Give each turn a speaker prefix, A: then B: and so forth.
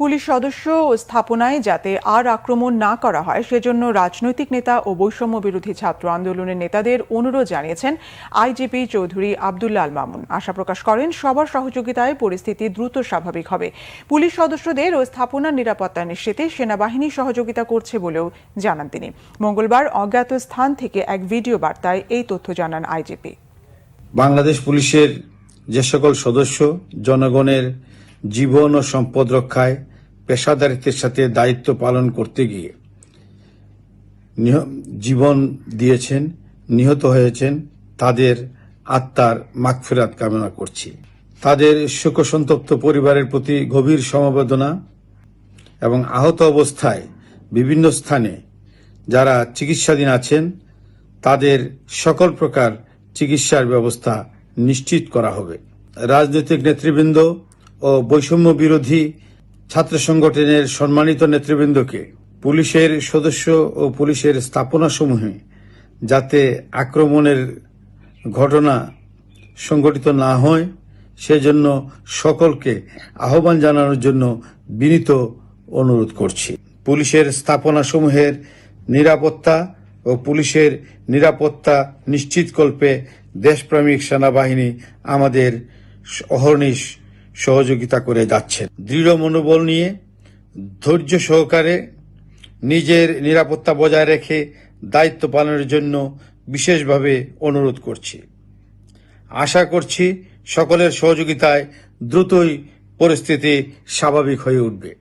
A: Police সদস্য ও স্থাপনায় যাতে আর আক্রমণ না করা হয় সেজন্য রাজনৈতিক নেতা ও বৈষম্য বিরোধী ছাত্র আন্দোলনের নেতাদের অনুরোধ জানিয়েছেন আইজিপি চৌধুরী আব্দুল্লাহ আল মামুন। আশা প্রকাশ করেন সবার সহযোগিতায় পরিস্থিতি দ্রুত স্বাভাবিক হবে। পুলিশ সদস্যদের ও স্থাপনার নিরাপত্তা নিশ্চিতে সেনাবাহিনী সহযোগিতা করছে বলেও জানান তিনি। মঙ্গলবার অজ্ঞাত স্থান থেকে এক ভিডিও বার্তায় এই তথ্য জানান আইজিপি।
B: বাংলাদেশ পুলিশের যে সকল সদস্য জনগণের জীবন ও সম্পদ রক্ষায় পেশাদারিত্বের সাথে দায়িত্ব পালন করতে গিয়ে জীবন দিয়েছেন, নিহত হয়েছেন, তাদের আত্মার মাগফিরাত কামনা করছি। তাদের শোকসন্তপ্ত পরিবারের প্রতি গভীর সমবেদনা এবং আহত অবস্থায় বিভিন্ন স্থানে যারা চিকিৎসাধীন আছেন তাদের সকল প্রকার চিকিৎসার ব্যবস্থা নিশ্চিত করা হবে। রাজনৈতিক নেতৃবৃন্দ ও বৈষম্য বিরোধী ছাত্র সংগঠনের সম্মানিত নেতৃবৃন্দকে পুলিশের সদস্য ও পুলিশের স্থাপনাসমূহে যাতে আক্রমণের ঘটনা সংঘটিত না হয় সেজন্য সকলকে আহ্বান জানানোর জন্য বিনীত অনুরোধ করছি। পুলিশের স্থাপনাসমূহের নিরাপত্তা ও পুলিশের নিরাপত্তা নিশ্চিতকল্পে দেশপ্রেমিক সেনাবাহিনী আমাদের অহর্নিশ সহযোগিতা করে যাচ্ছে। দৃঢ় মনোবল নিয়ে ধৈর্য সহকারে নিজের নিরাপত্তা বজায় রেখে দায়িত্ব পালনের জন্য বিশেষভাবে অনুরোধ করছি। আশা করছি সকলের সহযোগিতায় দ্রুতই পরিস্থিতি স্বাভাবিক হয়ে উঠবে।